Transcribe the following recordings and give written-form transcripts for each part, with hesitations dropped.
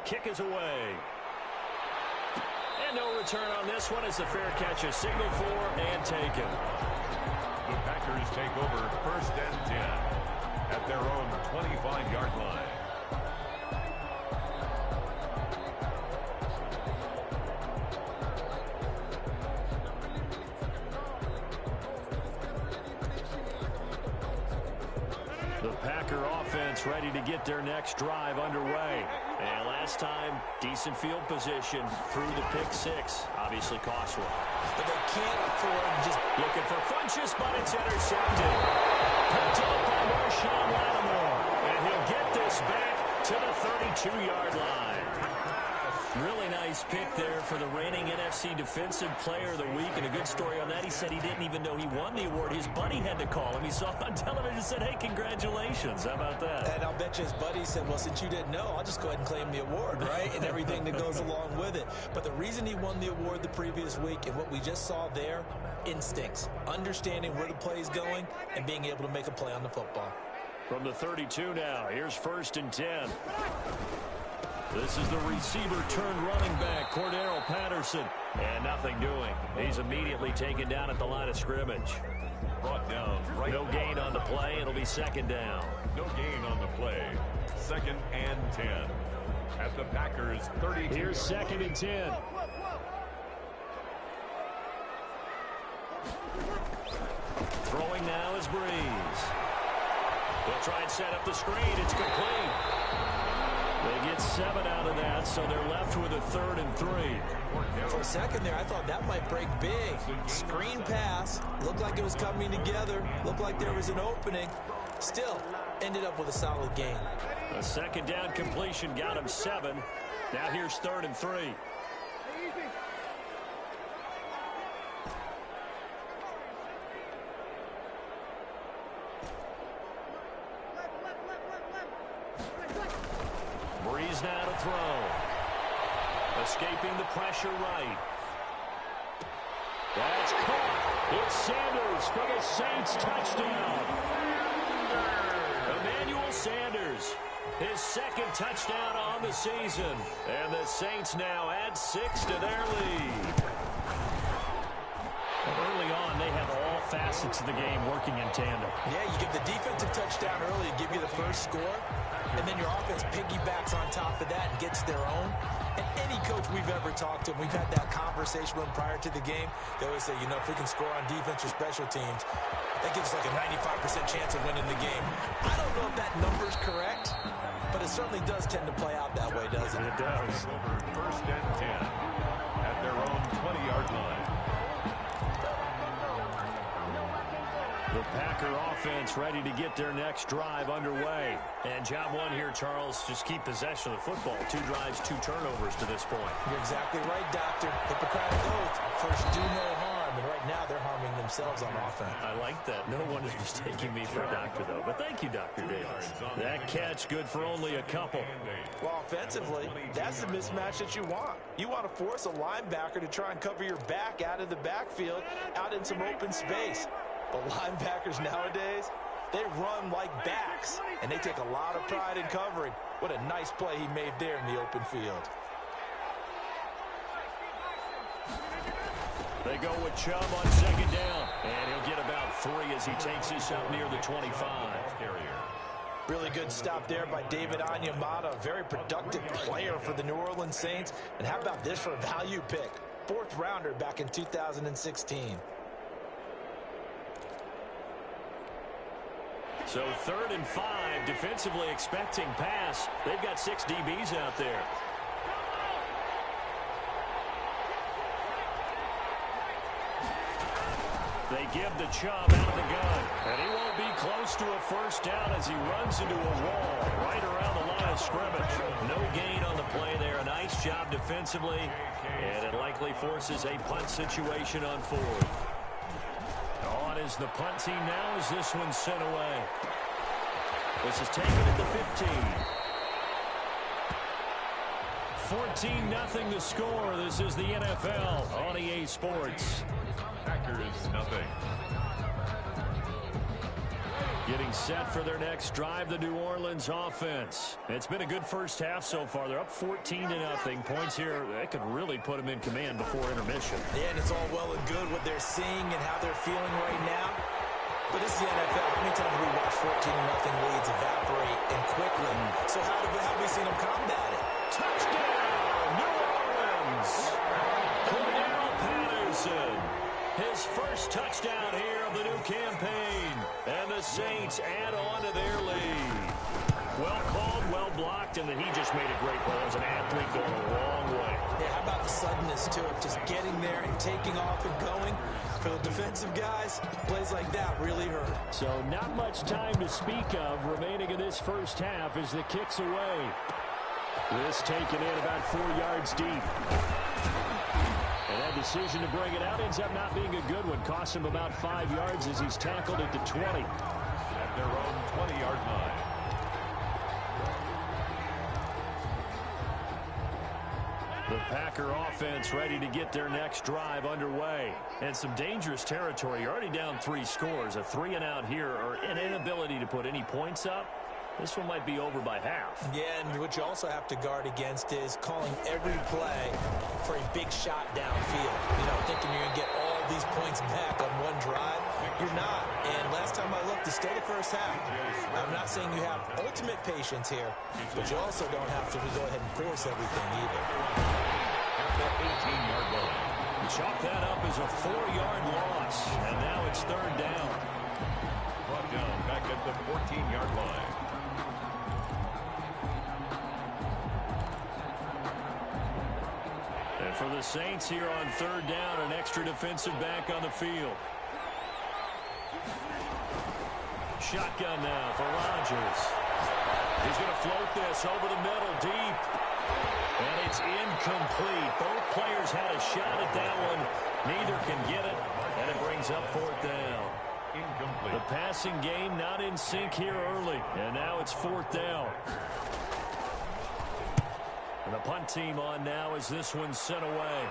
kick is away. And no return on this one as the fair catch is signaled for and taken. The Packers take over 1st and 10 at their own 25-yard line. The Packer offense ready to get their next drive underway. And last time, decent field position through the pick six. Obviously cost one. But they can't afford just looking for Funchess, but it's intercepted. Picked up by Marshawn Lattimore. And he'll get this back to the 32-yard line. Really nice pick there for the reigning NFC Defensive Player of the Week. And a good story on that. He said he didn't even know he won the award. His buddy had to call him. He saw it on television and said, hey, congratulations. How about that? And I'll bet you his buddy said, well, since you didn't know, I'll just go ahead and claim the award, right? And everything that goes along with it. But the reason he won the award the previous week and what we just saw there, instincts, understanding where the play is going and being able to make a play on the football. From the 32 now, here's 1st and 10. This is the receiver turned running back, Cordero Patterson. And nothing doing. He's immediately taken down at the line of scrimmage. Brought down. Right. No gain on the play. It'll be 2nd down. No gain on the play. 2nd and 10 at the Packers 32. Here's 2nd and 10. Throwing now is Breeze. They'll try and set up the screen. It's complete. They get 7 out of that, so they're left with a 3rd and 3. For a second there, I thought that might break big. Screen pass. Looked like it was coming together. Looked like there was an opening. Still, ended up with a solid game. A 2nd down completion got him 7. Now here's 3rd and 3. Breeze now to throw. Escaping the pressure right. That's caught. It's Sanders for the Saints touchdown. Emmanuel Sanders, his 2nd touchdown on the season. And the Saints now add 6 to their lead. Early on, they have all facets of the game working in tandem. Yeah, you give the defensive touchdown early to give you the first score, and then your offense piggybacks on top of that and gets their own. And any coach we've ever talked to, we've had that conversation with them prior to the game. They always say, you know, if we can score on defense or special teams, that gives us like a 95% chance of winning the game. I don't know if that number's correct, but it certainly does tend to play out that way, doesn't it? It does. Over 1st and 10 at their own 20-yard line. The Packer offense ready to get their next drive underway. And job one here, Charles, just keep possession of the football. 2 drives, 2 turnovers to this point. You're exactly right, Doctor. Hippocratic oath. First, do no harm. And right now, they're harming themselves on offense. I like that. No one is mistaking me for a doctor, though. But thank you, Dr. Davis. That catch good for only a couple. Well, offensively, that's the mismatch that you want. You want to force a linebacker to try and cover your back out of the backfield, out in some open space. But linebackers nowadays, they run like backs, and they take a lot of pride in covering. What a nice play he made there in the open field. They go with Chubb on 2nd down, and he'll get about 3 as he takes this up near the 25. Really good stop there by David Onyemata, a very productive player for the New Orleans Saints. And how about this for a value pick? 4th rounder back in 2016. So 3rd and 5, defensively expecting pass. They've got 6 DBs out there. They give the Chubb out of the gun. And he won't be close to a 1st down as he runs into a wall right around the line of scrimmage. No gain on the play there. A nice job defensively. And it likely forces a punt situation on 4th. On is the punt team now as this one's sent away. This is taken at the 15. 14-0 the score. This is the NFL on EA Sports. Packers nothing. Getting set for their next drive, the New Orleans offense. It's been a good first half so far. They're up 14-0. Points here, that could really put them in command before intermission. Yeah, and it's all well and good what they're seeing and how they're feeling right now. But this is the NFL. How many times have we watched 14-0 leads evaporate and quickly? So how have we seen them combat it? Touchdown, New Orleans! Cordell Patterson. His first touchdown here of the new campaign. And the Saints add on to their lead. Well called, well blocked, and then he just made a great play. As an athlete going a long way. Yeah, how about the suddenness to it? Just getting there and taking off and going. For the defensive guys, plays like that really hurt. So not much time to speak of remaining in this first half as the kick's away. This taken in about 4 yards deep. And that decision to bring it out ends up not being a good one. Cost him about 5 yards as he's tackled at the 20. At their own 20-yard line. The Packer offense ready to get their next drive underway. And some dangerous territory. You're already down 3 scores. A 3-and-out here or an inability to put any points up. This one might be over by half. Yeah, and what you also have to guard against is calling every play for a big shot downfield. You know, thinking you're going to get all these points back on one drive. You're not. And last time I looked, it's still the first half. I'm not saying you have ultimate patience here, but you also don't have to go ahead and force everything either. At the 18-yard line. Chalk that up as a 4-yard loss. And now it's 3rd down. Brought down back at the 14-yard line. And for the Saints here on 3rd down, an extra defensive back on the field. Shotgun now for Rodgers. He's going to float this over the middle deep. And it's incomplete. Both players had a shot at that one. Neither can get it. And it brings up 4th down. Incomplete. The passing game not in sync here early. And now it's 4th down. And the punt team on now as this one's sent away.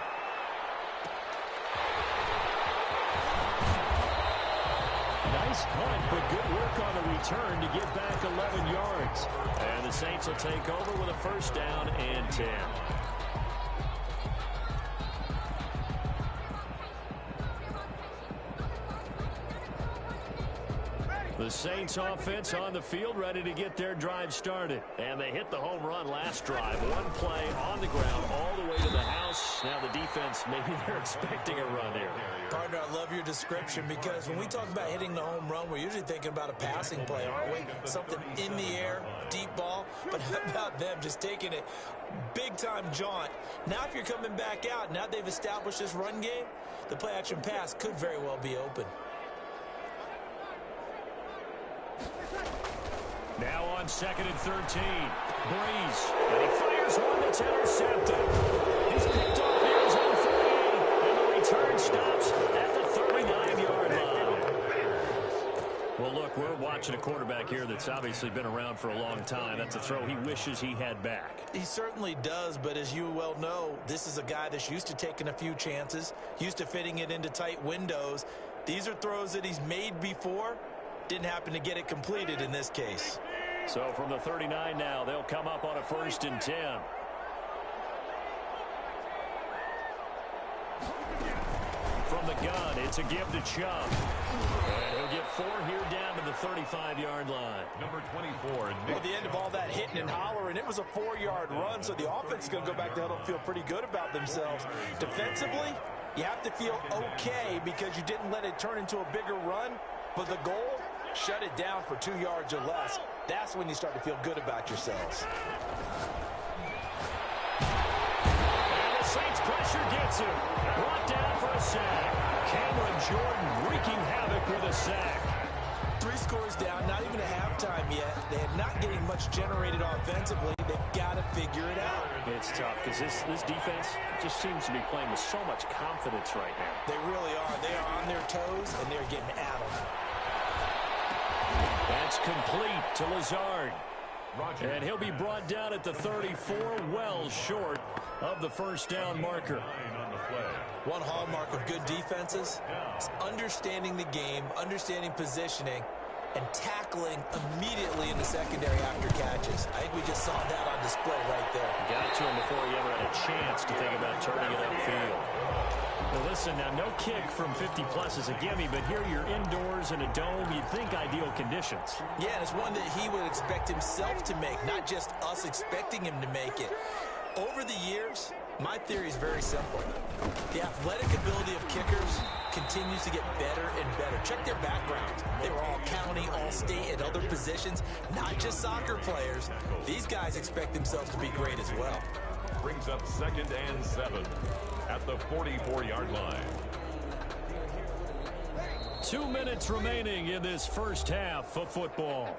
Nice punt, but good work on the return to get back 11 yards. And the Saints will take over with a 1st down and 10. The Saints offense on the field ready to get their drive started. And they hit the home run last drive. One play on the ground all the way to the house. Now the defense, maybe they're expecting a run here. Partner, I love your description because when we talk about hitting the home run, we're usually thinking about a passing play, aren't we? Something in the air, deep ball. But how about them just taking it big-time jaunt? Now if you're coming back out, now they've established this run game, the play-action pass could very well be open. Now on 2nd and 13. Breeze. And he fires one that's intercepted. He's picked off here his own 48. And the return stops at the 39-yard line. Well, look, we're watching a quarterback here that's obviously been around for a long time. That's a throw he wishes he had back. He certainly does, but as you well know, this is a guy that's used to taking a few chances, used to fitting it into tight windows. These are throws that he's made before. Didn't happen to get it completed in this case. So from the 39 now, they'll come up on a 1st and 10. From the gun, it's a give to Chubb. And he'll get 4 here down to the 35-yard line. Number 24. At the end of all that hitting and hollering, it was a 4-yard run, so the offense is going to go back to huddle and feel pretty good about themselves. Defensively, you have to feel okay because you didn't let it turn into a bigger run, but the goal, shut it down for 2 yards or less. That's when you start to feel good about yourselves. And the Saints pressure gets him. Brought down for a sack. Cameron Jordan wreaking havoc with a sack. 3 scores down, not even a halftime yet. They are not getting much generated offensively. They've got to figure it out. It's tough because this defense just seems to be playing with so much confidence right now. They really are. They are on their toes, and they're getting at them. That's complete to Lazard. And he'll be brought down at the 34, well short of the 1st down marker. One hallmark of good defenses is understanding the game, understanding positioning, and tackling immediately in the secondary after catches. I think we just saw that on display right there. Got to him before he ever had a chance to think about turning it upfield. Well, listen, now no kick from 50-plus is a gimme, but here you're indoors in a dome. You'd think ideal conditions. Yeah, and it's one that he would expect himself to make, not just us expecting him to make it. Over the years, my theory is very simple. The athletic ability of kickers continues to get better and better. Check their background. They were all county, all state, and other positions, not just soccer players. These guys expect themselves to be great as well. Brings up 2nd and 7 at the 44-yard line. 2 minutes remaining in this first half of football.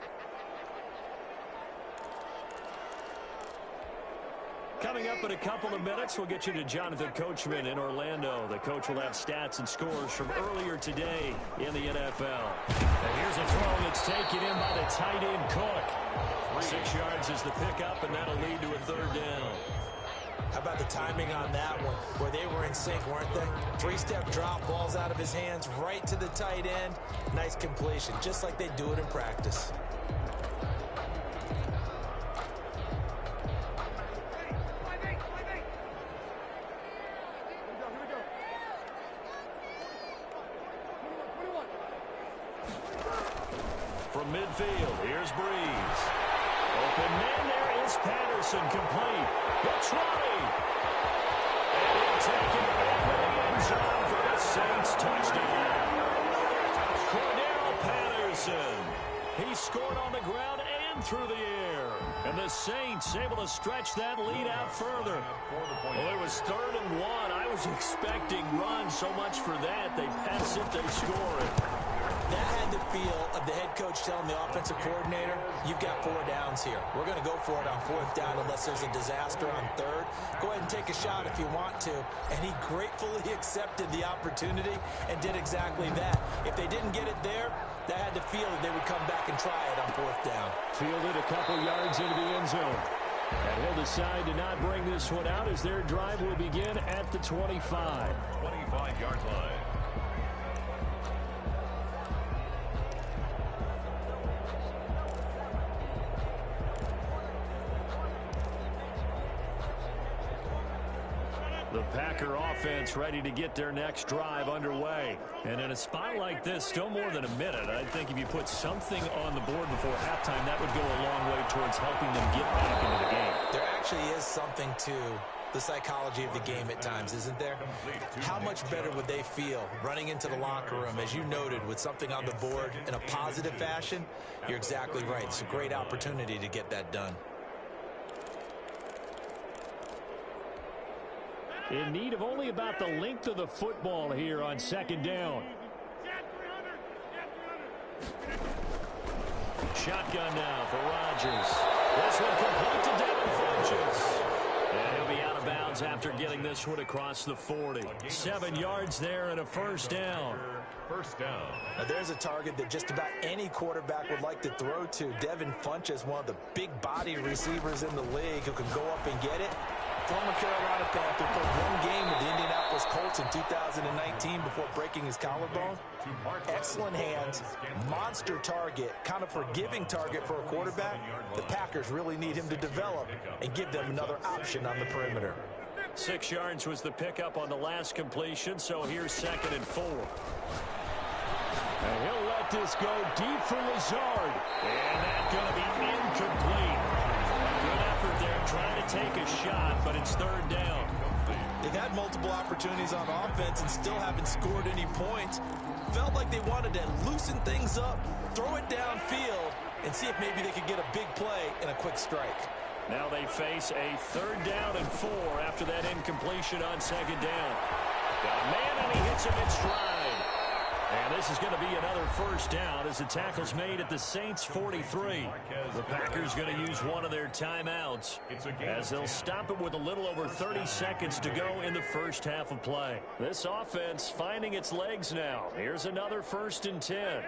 Coming up in a couple of minutes, we'll get you to Jonathan Coachman in Orlando. The coach will have stats and scores from earlier today in the NFL. And here's a throw that's taken in by the tight end Cook. 6 yards is the pickup, and that'll lead to a 3rd down. How about the timing on that one, where they were in sync, weren't they? 3-step drop, balls out of his hands, right to the tight end. Nice completion, just like they do it in practice. From midfield, here's Breeze. Open man, there is Patterson, complete. It's Ronnie. And he'll take it into the end zone for the Saints touchdown. Cordero Patterson. He scored on the ground and through the air. And the Saints able to stretch that lead out further. Well, it was 3rd and 1. I was expecting run so much for that. They pass it, they score it. That had the feel of the head coach telling the offensive coordinator, you've got 4 downs here. We're going to go for it on 4th down unless there's a disaster on 3rd. Go ahead and take a shot if you want to. And he gratefully accepted the opportunity and did exactly that. If they didn't get it there, that had the feel that they would come back and try it on 4th down. Fielded a couple yards into the end zone. And he'll decide to not bring this one out as their drive will begin at the 25. 25-yard line. The Packer offense ready to get their next drive underway. And in a spot like this, still more than a minute, I think if you put something on the board before halftime, that would go a long way towards helping them get back into the game. There actually is something to the psychology of the game at times, isn't there? How much better would they feel running into the locker room, as you noted, with something on the board in a positive fashion? You're exactly right. It's a great opportunity to get that done. In need of only about the length of the football here on 2nd down. Shotgun now for Rodgers. This one complete to Devin Funchess. And he'll be out of bounds after getting this one across the 40. 7 yards there and a 1st down. First down. Now there's a target that just about any quarterback would like to throw to. Devin Funchess, one of the big body receivers in the league who can go up and get it. Former Carolina Panther, played 1 game with the Indianapolis Colts in 2019 before breaking his collarbone. Excellent hands, monster target, kind of forgiving target for a quarterback. The Packers really need him to develop and give them another option on the perimeter. 6 yards was the pickup on the last completion, so here's 2nd and 4. And he'll let this go deep for Lazard. And that's going to be incomplete. Good effort there, trying to take a shot, but it's 3rd down. They've had multiple opportunities on offense and still haven't scored any points. Felt like they wanted to loosen things up, throw it downfield, and see if maybe they could get a big play and a quick strike. Now they face a 3rd down and 4 after that incompletion on 2nd down. Got a man, and he hits him in stride. And this is going to be another 1st down as the tackle's made at the Saints 43. The Packers going to use one of their timeouts as they'll stop it with a little over 30 seconds to go in the first half of play. This offense finding its legs now. Here's another 1st and 10.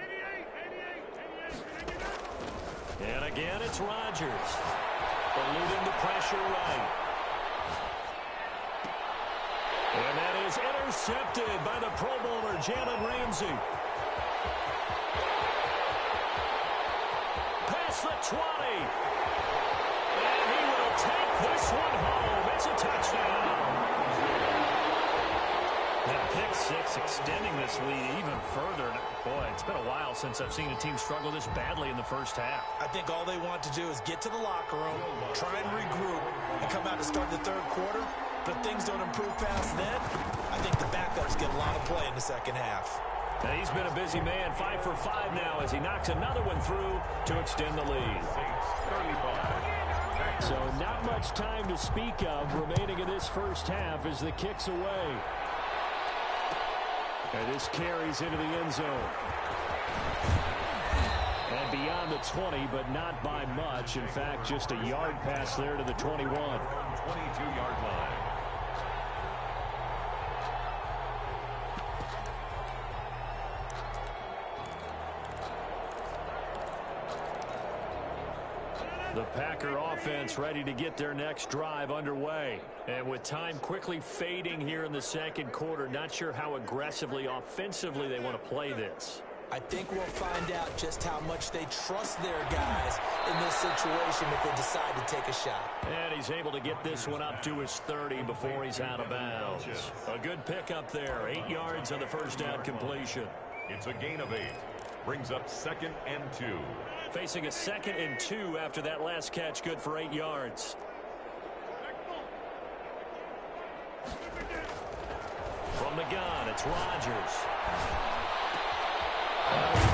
And again, it's Rodgers. Eluding the pressure right. And that is intercepted by the Pro Bowler, Jalen Ramsey. 20. And he will take this one home. It's a touchdown. That pick six extending this lead even further. Boy, it's been a while since I've seen a team struggle this badly in the first half. I think all they want to do is get to the locker room, try and regroup, and come out to start the third quarter. But if things don't improve fast then, I think the backups get a lot of play in the second half. And he's been a busy man, 5 for 5 now as he knocks another one through to extend the lead. So not much time to speak of remaining in this first half as the kick's away. And this carries into the end zone. And beyond the 20, but not by much. In fact, just a yard pass there to the 21. 22-yard line. The Packer offense ready to get their next drive underway. And with time quickly fading here in the second quarter, not sure how aggressively, offensively they want to play this. I think we'll find out just how much they trust their guys in this situation if they decide to take a shot. And he's able to get this one up to his 30 before he's out of bounds. A good pickup there, 8 yards on the first down completion. It's a gain of 8. Brings up 2nd and 2. Facing a 2nd and 2 after that last catch, good for 8 yards. From the gun, it's Rodgers.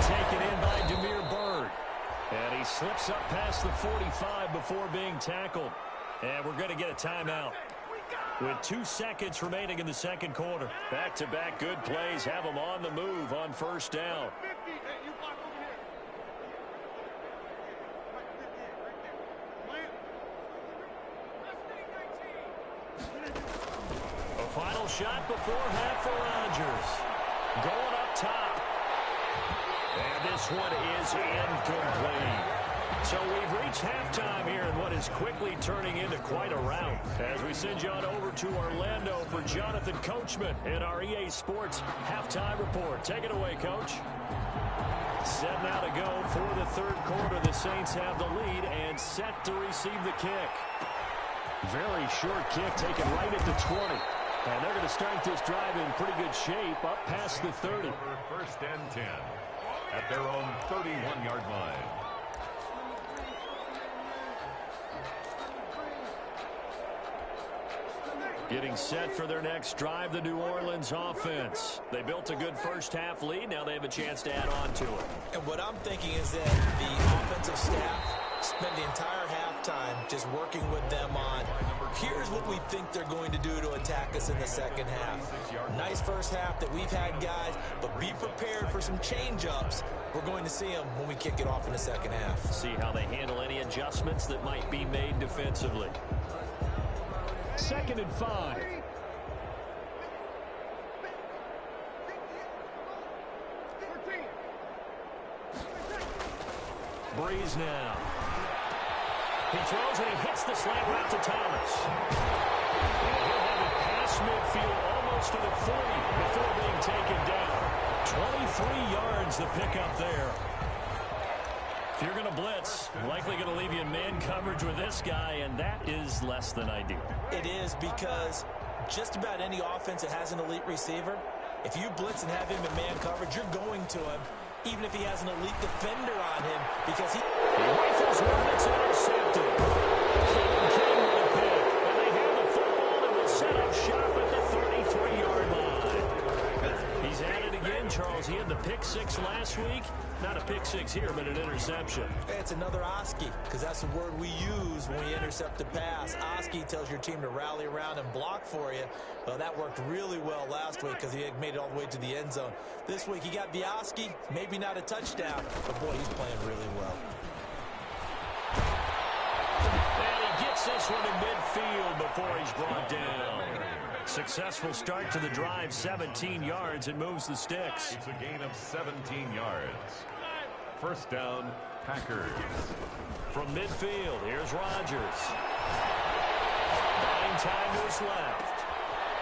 Taken in by Damiere Byrd. And he slips up past the 45 before being tackled. And we're going to get a timeout. With 2 seconds remaining in the second quarter. Back-to-back good plays have them on the move on first down. A final shot before half for Rodgers. Going up top. And this one is incomplete. So we've reached halftime here in what is quickly turning into quite a rout. As we send you on over to Orlando for Jonathan Coachman in our EA Sports Halftime Report. Take it away, Coach. 7 now to go for the third quarter. The Saints have the lead and set to receive the kick. Very short kick taken right at the 20. And they're going to start this drive in pretty good shape up past the 30. 1st and 10 at their own 31-yard line. Getting set for their next drive, the New Orleans offense. They built a good first half lead. Now they have a chance to add on to it. And what I'm thinking is that the offensive staff spent the entire halftime just working with them on, here's what we think they're going to do to attack us in the second half. Nice first half that we've had, guys, but be prepared for some change-ups. We're going to see them when we kick it off in the second half. See how they handle any adjustments that might be made defensively. 2nd and 5. Breeze now. He throws and he hits the slant route to Thomas. And he'll have it past midfield almost to the 40 before being taken down. 23 yards the pickup there. If you're going to blitz, likely going to leave you in man coverage with this guy, and that is less than ideal. It is, because just about any offense that has an elite receiver, if you blitz and have him in man coverage, you're going to him, even if he has an elite defender on him, because he rifles one, it's intercepted. King with a pick, and they have the football and will set up shop at the 33-yard line. He's at it again, Charles. He had the pick 6 last week. Not a pick 6 here, but an interception. It's another Oski, because that's the word we use when we intercept a pass. Oski tells your team to rally around and block for you. Well, that worked really well last week because he had made it all the way to the end zone. This week he got the Oski, maybe not a touchdown, but boy, he's playing really well. And he gets this one in midfield before he's brought down. Successful start to the drive, 17 yards, and moves the sticks. It's a gain of 17 yards. First down, Packers. From midfield, here's Rodgers. Buying time to his left.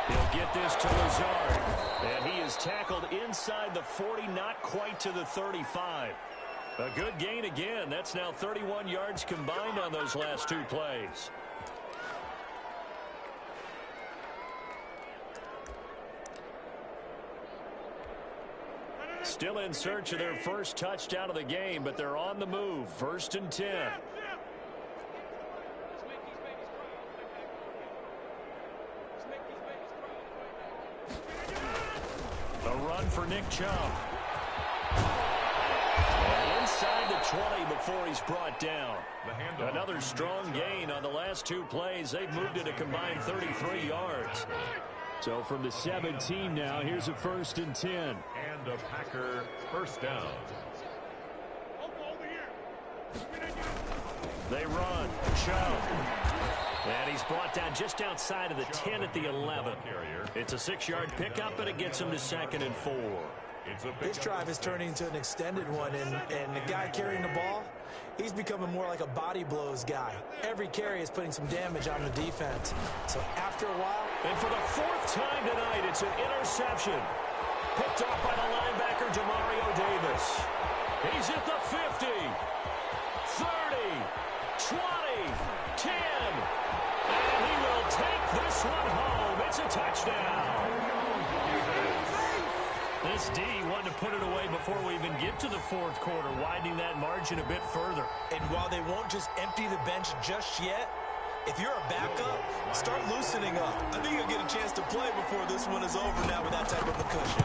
He'll get this to Lazard. And he is tackled inside the 40, not quite to the 35. A good gain again. That's now 31 yards combined on those last two plays. Still in search of their first touchdown of the game, but they're on the move. 1st and 10. A run for Nick Chubb. And inside the 20 before he's brought down. Another strong gain on the last two plays. They've moved it a combined 33 yards. So from the 17 now, here's a 1st and 10. And a Packer first down. They run. Chubb. And he's brought down just outside of the 10 at the 11. It's a 6-yard pickup, but it gets him to 2nd and 4. This drive is turning into an extended one, and the guy carrying the ball, he's becoming more like a body blows guy. Every carry is putting some damage on the defense. So after a while... And for the 4th time tonight, it's an interception. Picked off by the linebacker, Demario Davis. He's at the 50, 30, 20, 10. And he will take this one home. It's a touchdown. This D wanted to put it away before we even get to the 4th quarter, widening that margin a bit further. And while they won't just empty the bench just yet, if you're a backup, start loosening up. I think you'll get a chance to play before this one is over now with that type of a cushion.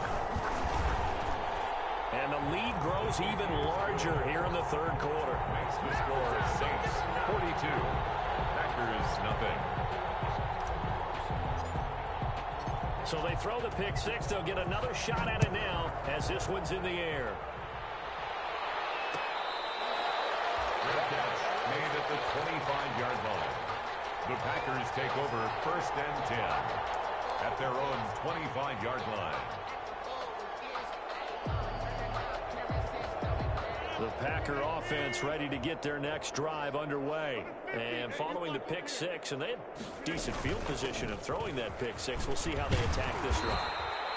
And the lead grows even larger here in the 3rd quarter. Makes the score Saints 42, Packers nothing. So they throw the pick six. They'll get another shot at it now as this one's in the air. Good catch made at the 25-yard line. The Packers take over 1st and 10 at their own 25-yard line. The Packer offense ready to get their next drive underway. And following the pick six, and they had decent field position of throwing that pick six. We'll see how they attack this drive.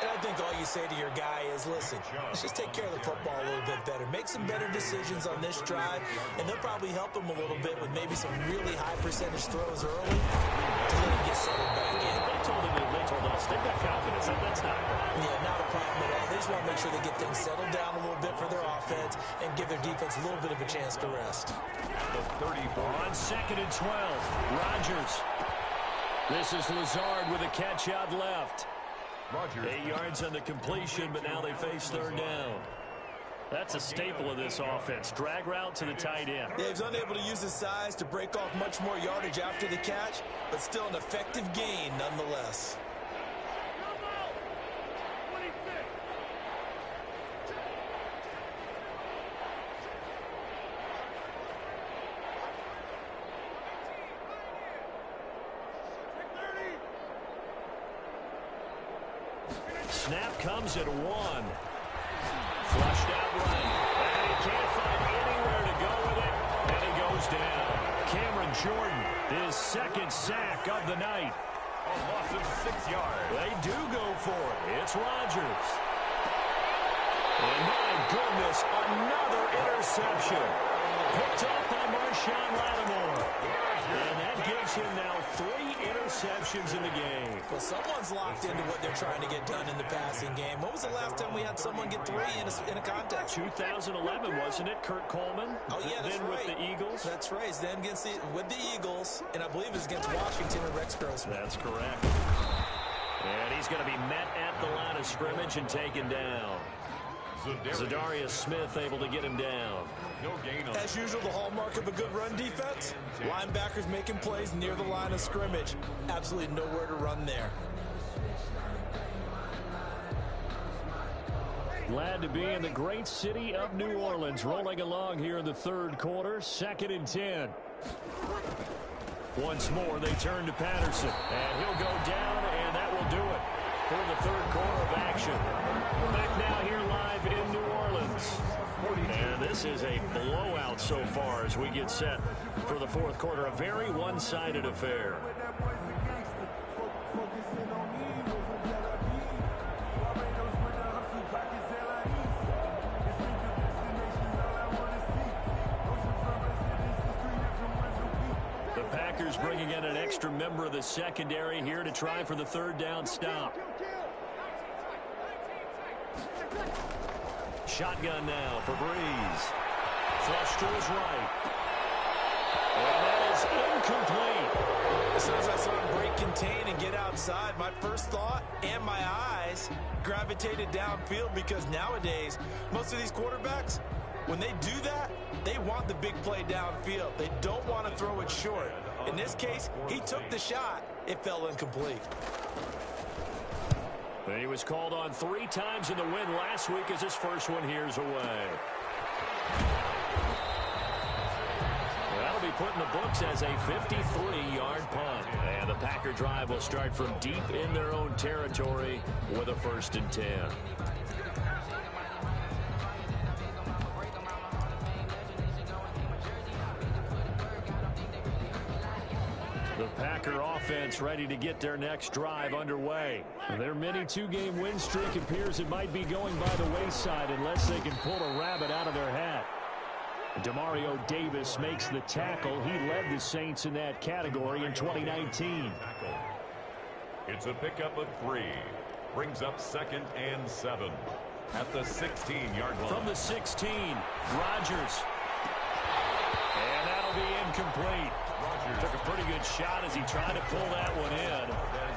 And I think all you say to your guy is, listen, let's just take care of the football a little bit better. Make some better decisions on this drive, and they'll probably help him a little bit with maybe some really high percentage throws early to let him get settled back in. They told us they've got confidence. That's not a problem. Yeah, not a problem at all. They just want to make sure they get things settled down a little bit for their offense and give their defense a little bit of a chance to rest. The 34 on 2nd and 12. Rodgers. This is Lazard with a catch out left. Rodgers. 8 yards on the completion, but now they face 3rd down. That's a staple of this offense. Drag route to the tight end. Yeah, he's unable to use his size to break off much more yardage after the catch, but still an effective gain nonetheless. Snap comes at 1. Flushed out right. And he can't find anywhere to go with it. And he goes down. Cameron Jordan, his 2nd sack of the night. A loss of 6 yards. They do go for it. It's Rodgers. And my goodness, another interception. Picked off by Marshawn Lattimore. And that gives him now 3 interceptions in the game. Well, someone's locked into what they're trying to get done in the passing game. When was the last time we had someone get 3 in a contest? 2011, wasn't it? Kurt Coleman. Oh, yeah, that's then right. With the Eagles. That's right. Then with the Eagles, and I believe it was against Washington and Rex Grossman. That's correct. And he's going to be met at the line of scrimmage and taken down. Zadarius Smith able to get him down. No gain on. As usual, the hallmark of a good run defense, linebackers making plays near the line of scrimmage. Absolutely nowhere to run there. Glad to be in the great city of New Orleans, rolling along here in the 3rd quarter. 2nd and 10. Once more, they turn to Patterson, and he'll go down, and that will do it for the 3rd quarter of action. We're back now here live in New Orleans. And this is a blowout so far as we get set for the 4th quarter. A very one-sided affair. Packers bringing in an extra member of the secondary here to try for the third down stop. Shotgun now for Breeze. Flush to his right. And that is incomplete. As soon as I saw him break contain and get outside, my first thought and my eyes gravitated downfield, because nowadays, most of these quarterbacks, when they do that, they want the big play downfield. They don't want to throw it short. In this case, he took the shot. It fell incomplete. And he was called on 3 times in the win last week as his first one here's away. That'll be put in the books as a 53-yard punt. And the Packer drive will start from deep in their own territory with a 1st and 10. The Packer offense ready to get their next drive underway. Their mini 2-game win streak appears it might be going by the wayside unless they can pull a rabbit out of their hat. Demario Davis makes the tackle. He led the Saints in that category in 2019. It's a pickup of 3. Brings up 2nd and 7 at the 16-yard line. From the 16, Rodgers. And that'll be incomplete. Took a pretty good shot as he tried to pull that one in.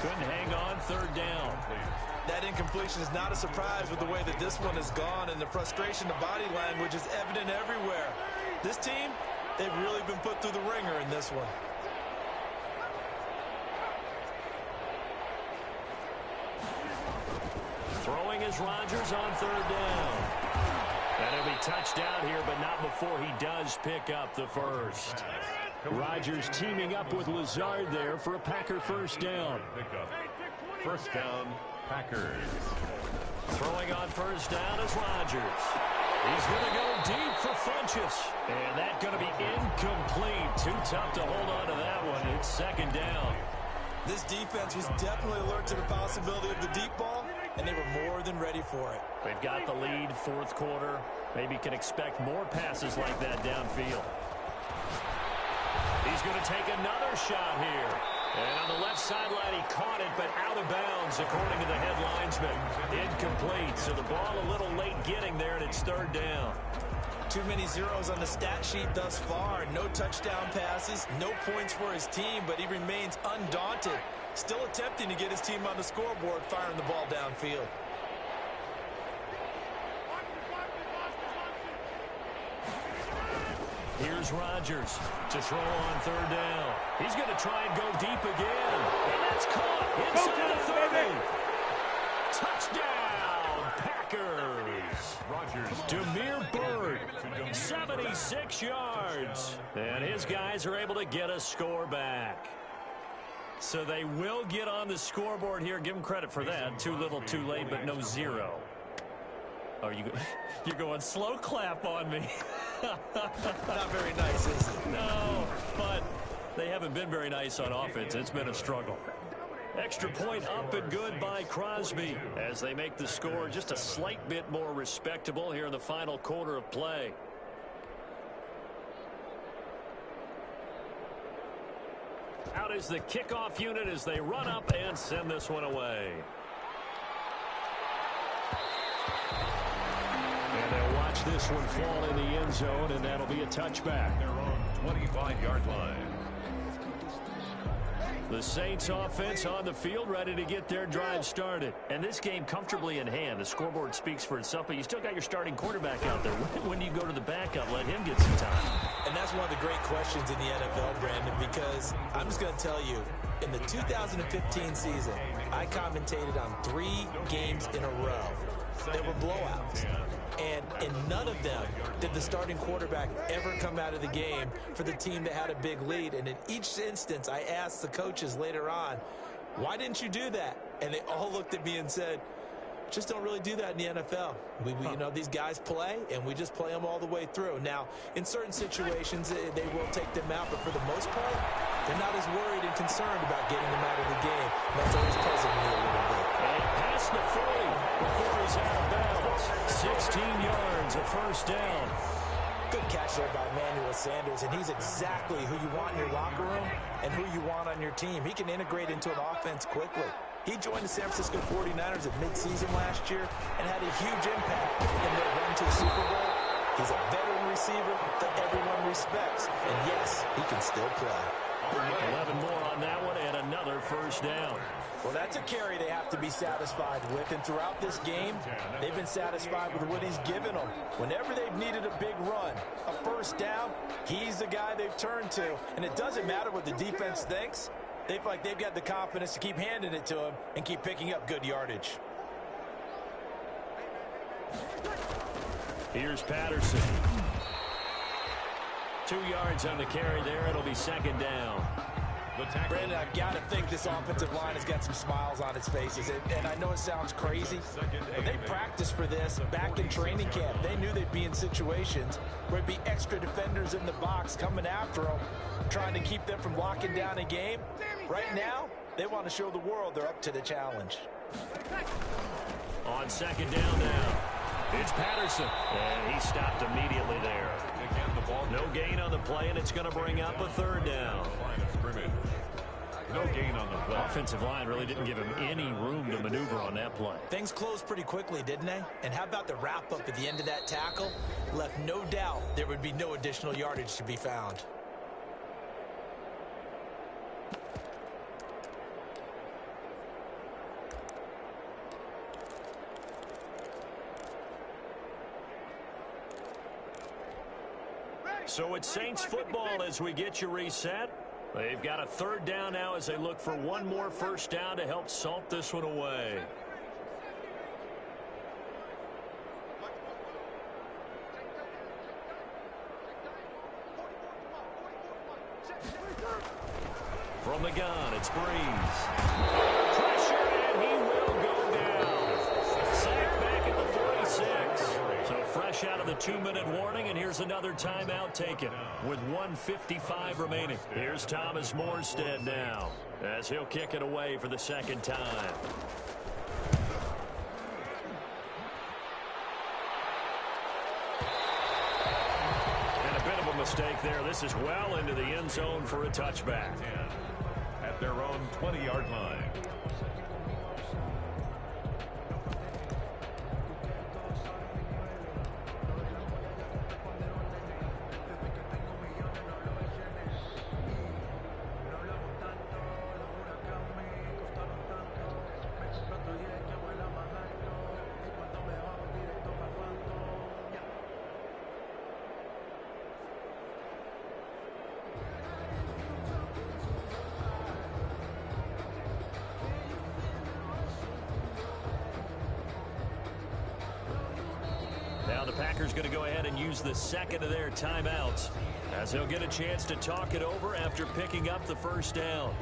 Couldn't hang on, 3rd down. That incompletion is not a surprise with the way that this one has gone, and the frustration of body language is evident everywhere. This team, they've really been put through the ringer in this one. Throwing is Rodgers on 3rd down. And it'll be touchdown here, but not before he does pick up the first. Rodgers teaming up with Lazard there for a Packer 1st down. 1st down, Packers. Throwing on 1st down is Rodgers. He's going to go deep for Funchess. And that's going to be incomplete. Too tough to hold on to that one. It's 2nd down. This defense was definitely alert to the possibility of the deep ball, and they were more than ready for it. They've got the lead, 4th quarter. Maybe can expect more passes like that downfield. He's going to take another shot here. And on the left sideline, he caught it, but out of bounds, according to the head linesman. Incomplete, so the ball a little late getting there, and it's 3rd down. Too many zeros on the stat sheet thus far. No touchdown passes, no points for his team, but he remains undaunted. Still attempting to get his team on the scoreboard, firing the ball downfield. Here's Rodgers to throw on 3rd down. He's going to try and go deep again. And that's caught inside the 30. Touchdown, Packers. Rodgers. Damiere Byrd, 76 yards. And his guys are able to get a score back. So they will get on the scoreboard here. Give them credit for that. Too little, too late, but no 0. Oh, you're going slow clap on me. Not very nice, is it? No, but they haven't been very nice on offense. It's been a struggle. Extra point up and good by Crosby as they make the score just a slight bit more respectable here in the final quarter of play. Out is the kickoff unit as they run up and send this one away. And they'll watch this one fall in the end zone, and that'll be a touchback. Their own 25-yard line. The Saints offense on the field, ready to get their drive started. And this game comfortably in hand. The scoreboard speaks for itself, but you still got your starting quarterback out there. When do you go to the backup? Let him get some time. And that's one of the great questions in the NFL, Brandon, because I'm just going to tell you, in the 2015 season, I commentated on 3 games in a row. They were blowouts. And in none of them did the starting quarterback ever come out of the game for the team that had a big lead. And in each instance, I asked the coaches later on, why didn't you do that? And they all looked at me and said, just don't really do that in the NFL. You know, these guys play, and we just play them all the way through. Now, in certain situations, they will take them out, but for the most part, they're not as worried and concerned about getting them out of the game. And that's always puzzled me a little bit. And past the 40 before he's out of bounds. 16 yards, a first down. Good catch there by Emmanuel Sanders, and he's exactly who you want in your locker room and who you want on your team. He can integrate into an offense quickly. He joined the San Francisco 49ers at midseason last year and had a huge impact in their run to the Super Bowl. He's a veteran receiver that everyone respects, and yes, he can still play. 11 more on that one and another first down. Well, that's a carry they have to be satisfied with, and throughout this game, they've been satisfied with what he's given them. Whenever they've needed a big run, a first down, he's the guy they've turned to, and it doesn't matter what the defense thinks. They feel like they've got the confidence to keep handing it to him and keep picking up good yardage. Here's Patterson. 2 yards on the carry there. It'll be second down. Brandon, I've got to think this offensive line has got some smiles on its faces. And I know it sounds crazy, but they practiced for this back in training camp. They knew they'd be in situations where it'd be extra defenders in the box coming after them, trying to keep them from locking down a game. Right now, they want to show the world they're up to the challenge. On second down now, it's Patterson. And he stopped immediately there. No gain on the play, and it's going to bring up a third down. No gain on the play. Offensive line really didn't give him any room to maneuver on that play. Things closed pretty quickly, didn't they? And how about the wrap-up at the end of that tackle? Left no doubt there would be no additional yardage to be found. So it's Saints football as we get you reset. They've got a third down now as they look for one more first down to help salt this one away. From the gun, it's Breeze. Pressure, and he will go down. Sack back at the 46. So fresh out of the 2-minute warning, and here's another timeout taken with 1:55 remaining. Here's Thomas Morstead now as he'll kick it away for the second time. And a bit of a mistake there. This is well into the end zone for a touchback. At their own 20-yard line. Now the Packers going to go ahead and use the second of their timeouts as they'll get a chance to talk it over after picking up the first down.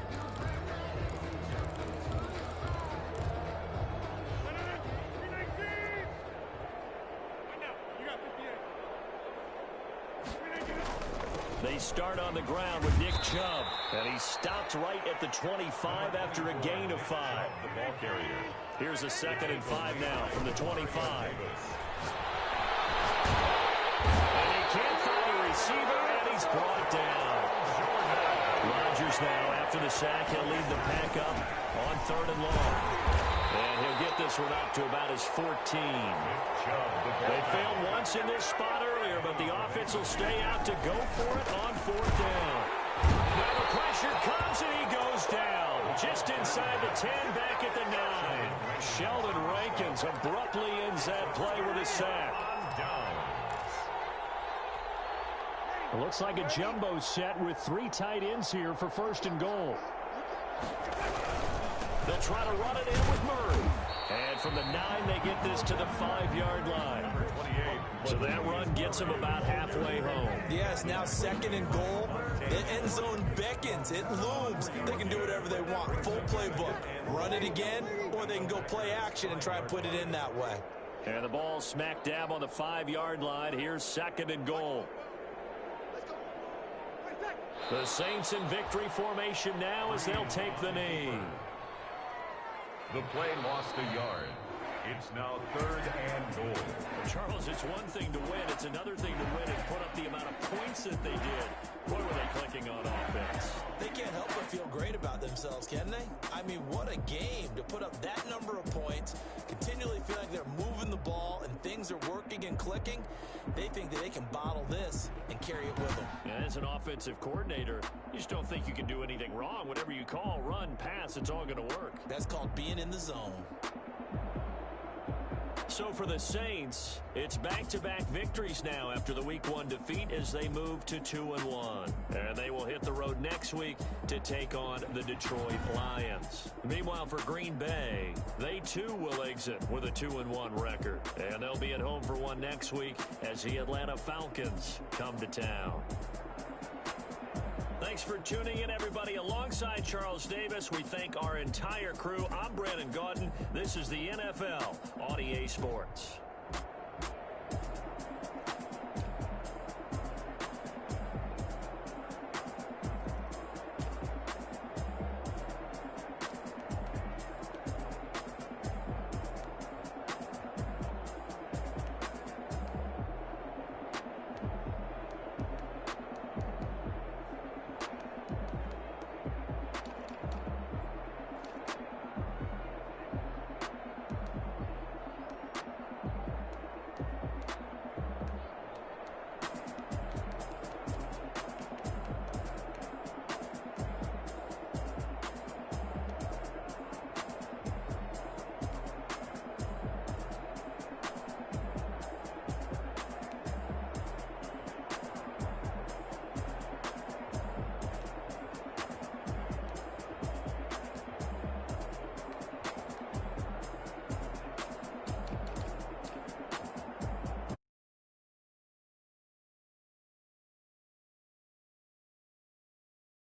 They start on the ground with Nick Chubb, and he stopped right at the 25 after a gain of 5. The ball carrier. Here's a 2nd and 5 now from the 25. And he can't find a receiver, and he's brought down. Rodgers now, after the sack, he'll lead the pack up on 3rd and long. And he'll get this one up to about his 14. They failed once in this spot earlier, but the offense will stay out to go for it on 4th down. Now the pressure comes, and he goes down. Just inside the 10, back at the 9. Sheldon Rankins abruptly ends that play with a sack. It looks like a jumbo set with 3 tight ends here for 1st and goal. They'll try to run it in with Murray. And from the 9, they get this to the 5-yard line. So that run gets them about halfway home. Yes, now 2nd and goal. The end zone beckons. It looms. They can do whatever they want. Full playbook. Run it again, or they can go play action and try and put it in that way. And the ball smack dab on the 5-yard line. Here's 2nd and goal. The Saints in victory formation now as they'll take the knee. The play lost a yard. It's now 3rd and goal. Charles, it's one thing to win. It's another thing to win and put up the amount of points that they did. Boy, were they clicking on offense. They can't help but feel great about themselves, can they? I mean, what a game to put up that number of points, continually feel like they're moving the ball and things are working and clicking. They think that they can bottle this and carry it with them. And as an offensive coordinator, you just don't think you can do anything wrong. Whatever you call, run, pass, it's all going to work. That's called being in the zone. So for the Saints, it's back-to-back victories now after the Week 1 defeat as they move to 2-1. And they will hit the road next week to take on the Detroit Lions. Meanwhile, for Green Bay, they too will exit with a 2-1 record. And they'll be at home for one next week as the Atlanta Falcons come to town. Thanks for tuning in, everybody. Alongside Charles Davis, we thank our entire crew. I'm Brandon Gaudin. This is the NFL on EA Sports.